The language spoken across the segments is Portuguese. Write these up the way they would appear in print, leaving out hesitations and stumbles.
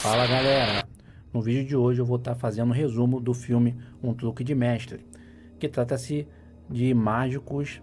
Fala galera, no vídeo de hoje eu vou estar fazendo um resumo do filme Um Truque de Mestre, que trata-se de mágicos,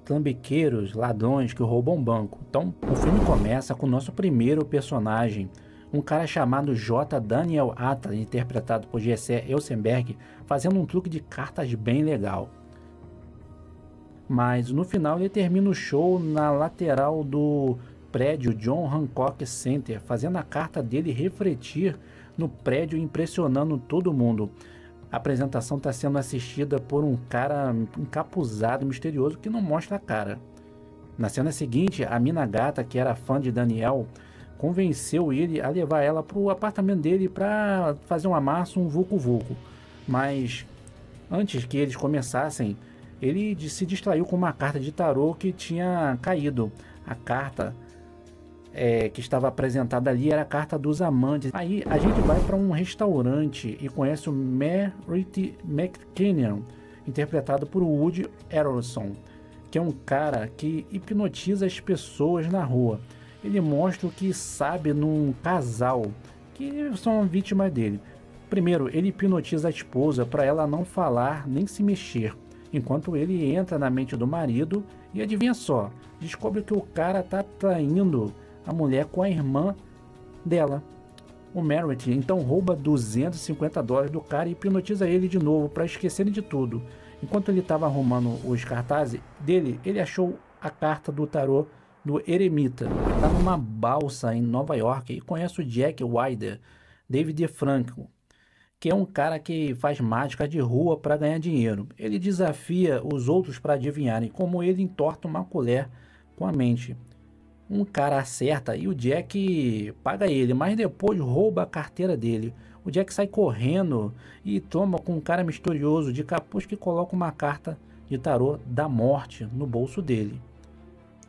trambiqueiros, ladrões que roubam banco. Então o filme começa com o nosso primeiro personagem, um cara chamado J. Daniel Atlas, interpretado por Jesse Eisenberg, fazendo um truque de cartas bem legal. Mas no final ele termina o show na lateral do prédio John Hancock Center, fazendo a carta dele refletir no prédio, impressionando todo mundo. A apresentação está sendo assistida por um cara encapuzado, misterioso, que não mostra a cara. Na cena seguinte, a mina gata, que era fã de Daniel, convenceu ele a levar ela para o apartamento dele para fazer um amasso, um vucu-vucu. Mas antes que eles começassem, ele se distraiu com uma carta de tarô que tinha caído. A carta que estava apresentada ali era a carta dos amantes. Aí a gente vai para um restaurante e conhece o Merritt McKinnon, interpretado por Woody Harrelson, que é um cara que hipnotiza as pessoas na rua. Ele mostra o que sabe num casal que são vítimas dele. Primeiro, ele hipnotiza a esposa para ela não falar nem se mexer, enquanto ele entra na mente do marido e adivinha só, descobre que o cara está traindo a mulher com a irmã dela. O Merritt então rouba $250 do cara e hipnotiza ele de novo para esquecerem de tudo. Enquanto ele estava arrumando os cartazes dele, ele achou a carta do tarô do eremita. Está numa balsa em Nova York e conhece o Jack Wilder, David Franco, que é um cara que faz mágica de rua para ganhar dinheiro. Ele desafia os outros para adivinharem como ele entorta uma colher com a mente. Um cara acerta e o Jack paga ele, mas depois rouba a carteira dele. O Jack sai correndo e toma com um cara misterioso de capuz que coloca uma carta de tarô da morte no bolso dele.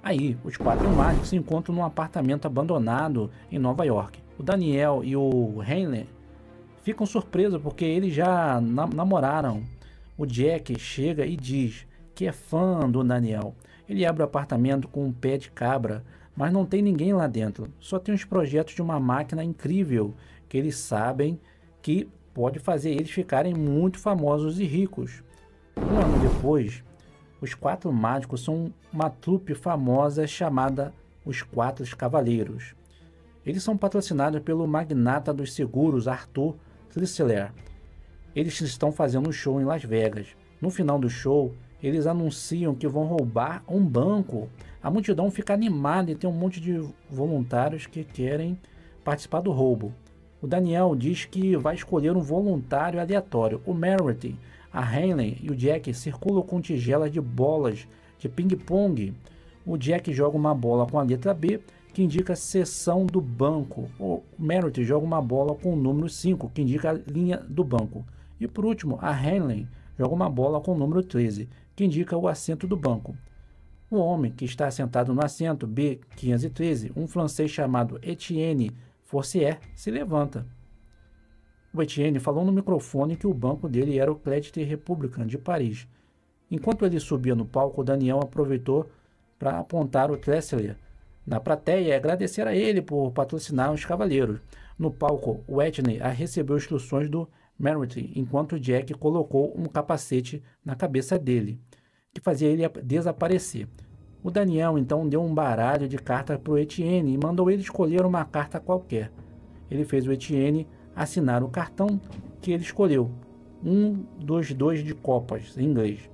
Aí, os quatro mágicos se encontram num apartamento abandonado em Nova York. O Daniel e o Henley ficam surpresos porque eles já namoraram. O Jack chega e diz que é fã do Daniel. Ele abre o apartamento com um pé de cabra, mas não tem ninguém lá dentro. Só tem os projetos de uma máquina incrível que eles sabem que pode fazer eles ficarem muito famosos e ricos. Um ano depois, os quatro mágicos são uma trupe famosa chamada Os Quatro Cavaleiros. Eles são patrocinados pelo magnata dos seguros Arthur Chrysler. Eles estão fazendo um show em Las Vegas. No final do show, eles anunciam que vão roubar um banco. A multidão fica animada e tem um monte de voluntários que querem participar do roubo. O Daniel diz que vai escolher um voluntário aleatório. O Merritt, a Henley e o Jack circulam com tigelas de bolas de ping-pong. O Jack joga uma bola com a letra B, que indica a seção do banco. O Merritt joga uma bola com o número 5, que indica a linha do banco. E por último, a Henley joga uma bola com o número 13, que indica o assento do banco. O homem que está sentado no assento B513, um francês chamado Etienne Forcier, se levanta. O Etienne falou no microfone que o banco dele era o Credit Republican de Paris. Enquanto ele subia no palco, Daniel aproveitou para apontar o Chrysler na plateia e agradecer a ele por patrocinar os cavaleiros. No palco, o Etienne recebeu instruções do Merritt, enquanto Jack colocou um capacete na cabeça dele, que fazia ele desaparecer. O Daniel então deu um baralho de cartas para o Etienne e mandou ele escolher uma carta qualquer. Ele fez o Etienne assinar o cartão que ele escolheu, um dos dois de copas, em inglês.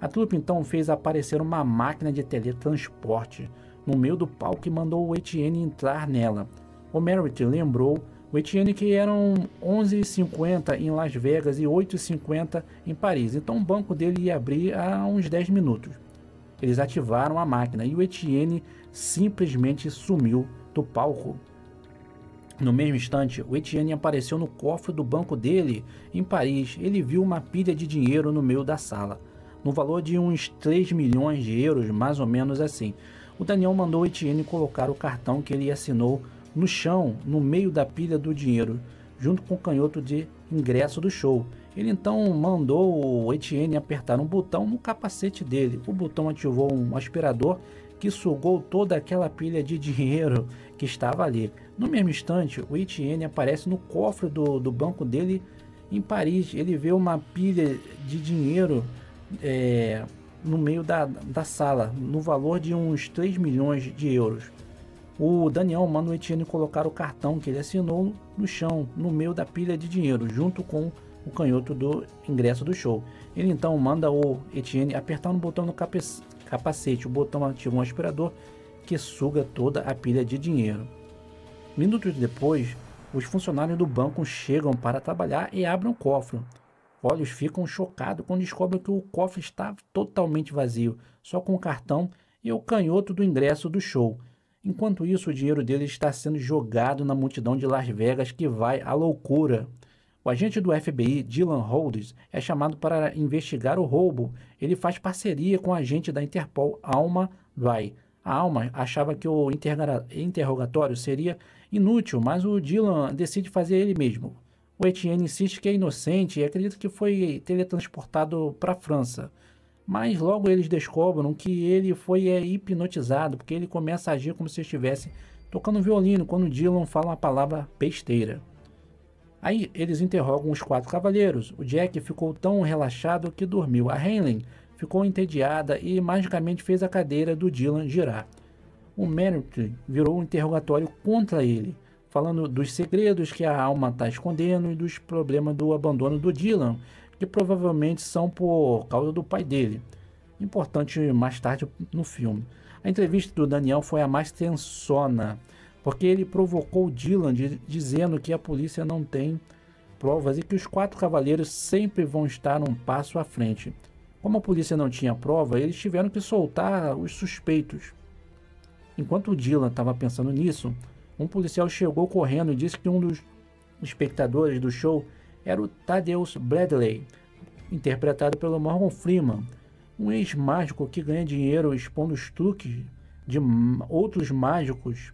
A trupe então fez aparecer uma máquina de teletransporte no meio do palco e mandou o Etienne entrar nela. O Merritt lembrou o Etienne que eram 11h50 em Las Vegas e 8h50 em Paris, então o banco dele ia abrir há uns 10 minutos. Eles ativaram a máquina e o Etienne simplesmente sumiu do palco. No mesmo instante, o Etienne apareceu no cofre do banco dele em Paris. Ele viu uma pilha de dinheiro no meio da sala, no valor de uns 3 milhões de euros, mais ou menos assim. O Daniel mandou o Etienne colocar o cartão que ele assinou no chão, no meio da pilha do dinheiro, junto com o canhoto de ingresso do show. Ele então mandou o Etienne apertar um botão no capacete dele. O botão ativou um aspirador que sugou toda aquela pilha de dinheiro que estava ali. No mesmo instante, o Etienne aparece no cofre do banco dele em Paris. Ele vê uma pilha de dinheiro no meio da sala, no valor de uns 3 milhões de euros. O Daniel manda o Etienne colocar o cartão que ele assinou no chão, no meio da pilha de dinheiro, junto com o canhoto do ingresso do show. Ele então manda o Etienne apertar no botão no capacete. O botão ativa um aspirador que suga toda a pilha de dinheiro. Minutos depois, os funcionários do banco chegam para trabalhar e abrem o cofre. Olhos ficam chocados quando descobrem que o cofre está totalmente vazio, só com o cartão e o canhoto do ingresso do show. Enquanto isso, o dinheiro dele está sendo jogado na multidão de Las Vegas, que vai à loucura. O agente do FBI, Dylan Rhodes, é chamado para investigar o roubo. Ele faz parceria com o agente da Interpol, Alma Dwyer. A Alma achava que o interrogatório seria inútil, mas o Dylan decide fazer ele mesmo. O Etienne insiste que é inocente e acredita que foi teletransportado para a França. Mas logo eles descobrem que ele foi hipnotizado, porque ele começa a agir como se estivesse tocando violino quando o Dylan fala uma palavra besteira. Aí eles interrogam os 4 cavaleiros. O Jack ficou tão relaxado que dormiu. A Helen ficou entediada e magicamente fez a cadeira do Dylan girar. O Merritt virou um interrogatório contra ele, falando dos segredos que a Alma está escondendo e dos problemas do abandono do Dylan, que provavelmente são por causa do pai dele. Importante mais tarde no filme. A entrevista do Daniel foi a mais tensona, porque ele provocou o Dylan dizendo que a polícia não tem provas e que os 4 cavaleiros sempre vão estar um passo à frente. Como a polícia não tinha prova, eles tiveram que soltar os suspeitos. Enquanto o Dylan estava pensando nisso, um policial chegou correndo e disse que um dos espectadores do show era o Thaddeus Bradley, interpretado pelo Morgan Freeman, um ex-mágico que ganha dinheiro expondo os truques de outros mágicos.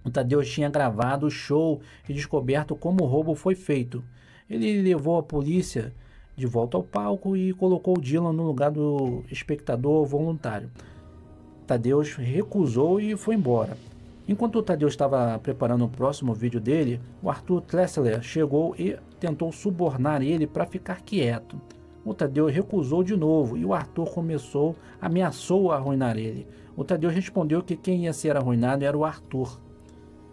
O Thaddeus tinha gravado o show e descoberto como o roubo foi feito. Ele levou a polícia de volta ao palco e colocou o Dylan no lugar do espectador voluntário. Thaddeus recusou e foi embora. Enquanto o Thaddeus estava preparando o próximo vídeo dele, o Arthur Tressler chegou e tentou subornar ele para ficar quieto. O Thaddeus recusou de novo e o Arthur ameaçou arruinar ele. O Thaddeus respondeu que quem ia ser arruinado era o Arthur.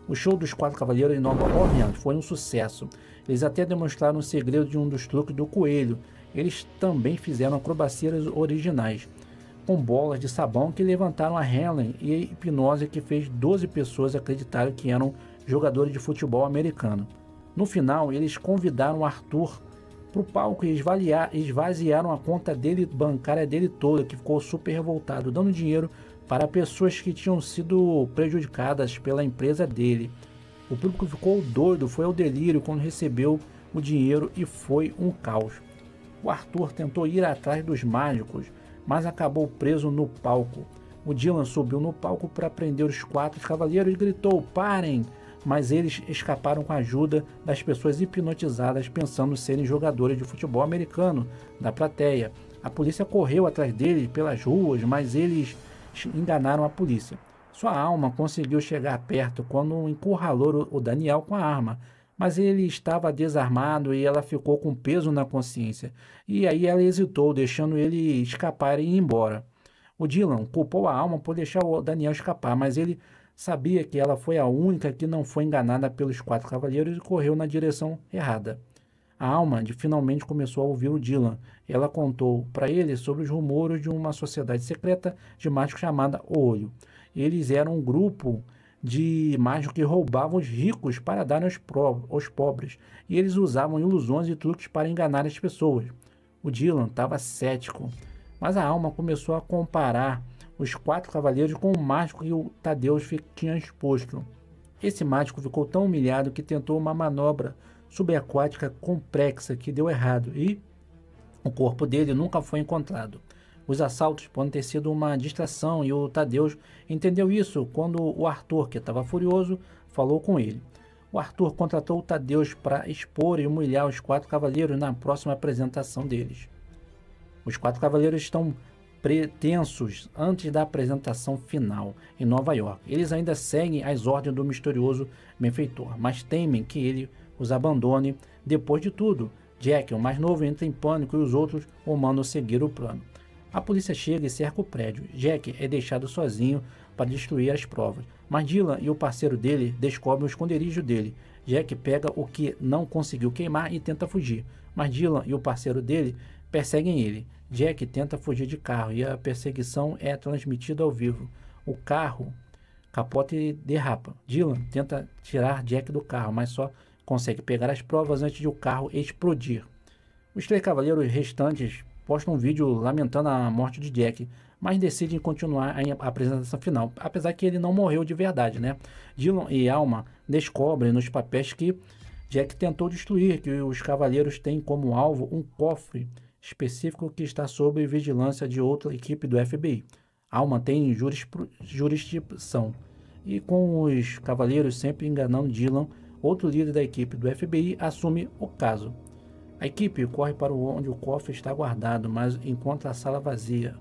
O show dos 4 cavaleiros em Nova Orleans foi um sucesso. Eles até demonstraram o segredo de um dos truques do coelho. Eles também fizeram acrobacias originais, com bolas de sabão que levantaram a Helen e a hipnose que fez 12 pessoas acreditarem que eram jogadores de futebol americano. No final, eles convidaram o Arthur para o palco e esvaziaram a conta bancária dele toda, que ficou super revoltado, dando dinheiro para pessoas que tinham sido prejudicadas pela empresa dele. O público ficou doido, foi ao delírio quando recebeu o dinheiro e foi um caos. O Arthur tentou ir atrás dos mágicos, mas acabou preso no palco. O Dylan subiu no palco para prender os 4 cavaleiros e gritou: "Parem!", mas eles escaparam com a ajuda das pessoas hipnotizadas pensando serem jogadores de futebol americano da plateia. A polícia correu atrás deles pelas ruas, mas eles enganaram a polícia. Sua alma conseguiu chegar perto quando encurralou o Daniel com a arma, mas ele estava desarmado e ela ficou com peso na consciência. E aí ela hesitou, deixando ele escapar e ir embora. O Dylan culpou a alma por deixar o Daniel escapar, mas ele sabia que ela foi a única que não foi enganada pelos 4 cavaleiros e correu na direção errada. A alma finalmente começou a ouvir o Dylan. Ela contou para ele sobre os rumores de uma sociedade secreta de mágicos chamada O Olho. Eles eram um grupo de mágicos que roubavam os ricos para dar aos pobres, e eles usavam ilusões e truques para enganar as pessoas. O Dylan estava cético, mas a alma começou a comparar os 4 cavaleiros com o mágico que o Thaddeus tinha exposto. Esse mágico ficou tão humilhado que tentou uma manobra subaquática complexa que deu errado e o corpo dele nunca foi encontrado. Os assaltos podem ter sido uma distração e o Thaddeus entendeu isso quando o Arthur, que estava furioso, falou com ele. O Arthur contratou o Thaddeus para expor e humilhar os 4 cavaleiros na próxima apresentação deles. Os 4 cavaleiros estão tensos antes da apresentação final em Nova York. Eles ainda seguem as ordens do misterioso benfeitor, mas temem que ele os abandone. Depois de tudo, Jack, o mais novo, entra em pânico e os outros o mandam seguir o plano. A polícia chega e cerca o prédio. Jack é deixado sozinho para destruir as provas, mas Dylan e o parceiro dele descobrem o esconderijo dele. Jack pega o que não conseguiu queimar e tenta fugir, mas Dylan e o parceiro dele perseguem ele. Jack tenta fugir de carro e a perseguição é transmitida ao vivo. O carro capota e derrapa. Dylan tenta tirar Jack do carro, mas só consegue pegar as provas antes de o carro explodir. Os 3 cavaleiros restantes postam um vídeo lamentando a morte de Jack, mas decidem continuar a apresentação final, apesar que ele não morreu de verdade, né? Dylan e Alma descobrem nos papéis que Jack tentou destruir, que os cavaleiros têm como alvo um cofre específico que está sob vigilância de outra equipe do FBI. Alma tem jurisdição, e com os cavaleiros sempre enganando Dylan, outro líder da equipe do FBI assume o caso. A equipe corre para onde o cofre está guardado, mas encontra a sala vazia.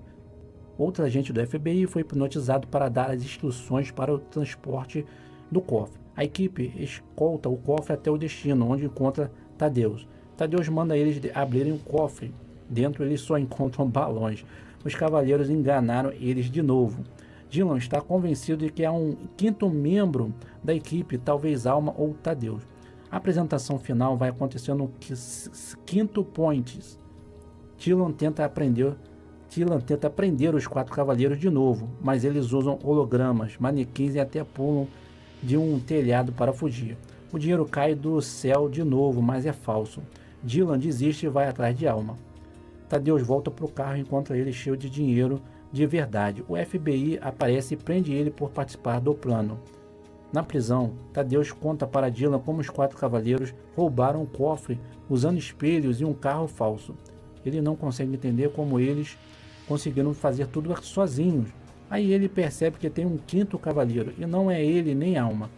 Outro agente do FBI foi hipnotizado para dar as instruções para o transporte do cofre. A equipe escolta o cofre até o destino, onde encontra Thaddeus. Thaddeus manda eles abrirem o cofre. Dentro eles só encontram balões. Os cavaleiros enganaram eles de novo. Dylan está convencido de que há um 5º membro da equipe, talvez Alma ou Thaddeus. A apresentação final vai acontecer no 5º Points. Dylan tenta prender os 4 cavaleiros de novo, mas eles usam hologramas, manequins e até pulam de um telhado para fugir. O dinheiro cai do céu de novo, mas é falso. Dylan desiste e vai atrás de Alma. Thaddeus volta para o carro e encontra ele cheio de dinheiro de verdade. O FBI aparece e prende ele por participar do plano. Na prisão, Thaddeus conta para Dylan como os 4 cavaleiros roubaram o cofre usando espelhos e um carro falso. Ele não consegue entender como eles conseguiram fazer tudo sozinhos. Aí ele percebe que tem um 5º cavaleiro, e não é ele nem Alma.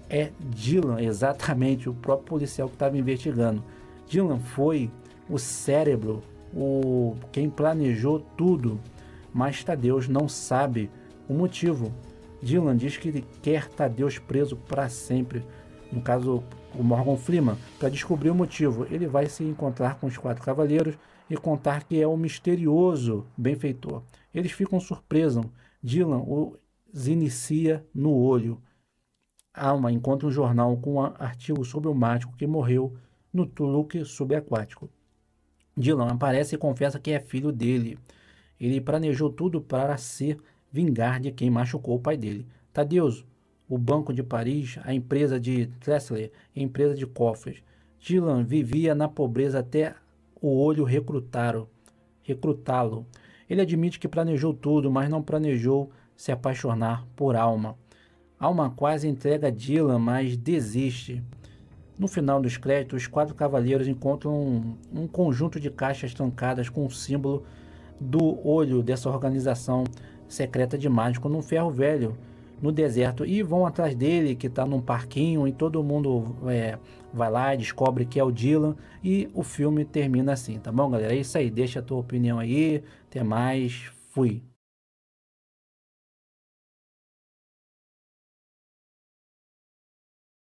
É Dylan, exatamente, o próprio policial que estava investigando. Dylan foi o cérebro, quem planejou tudo, mas Thaddeus não sabe o motivo. Dylan diz que ele quer Thaddeus preso para sempre, no caso o Morgan Freeman, para descobrir o motivo. Ele vai se encontrar com os 4 cavaleiros e contar que é o misterioso benfeitor. Eles ficam surpresos. Dylan os inicia no olho. Alma encontra um jornal com um artigo sobre o mágico que morreu no truque subaquático. Dylan aparece e confessa que é filho dele. Ele planejou tudo para se vingar de quem machucou o pai dele. Thaddeus, o Banco de Paris, a empresa de Tressler, a empresa de cofres. Dylan vivia na pobreza até o olho recrutá-lo. Ele admite que planejou tudo, mas não planejou se apaixonar por Alma. Alma quase entrega Dylan, mas desiste. No final dos créditos, os 4 cavaleiros encontram um conjunto de caixas trancadas com o símbolo do olho dessa organização secreta de mágico num ferro velho no deserto, e vão atrás dele, que está num parquinho, e todo mundo vai lá e descobre que é o Dylan, e o filme termina assim, tá bom, galera? É isso aí, deixa a tua opinião aí, até mais, fui!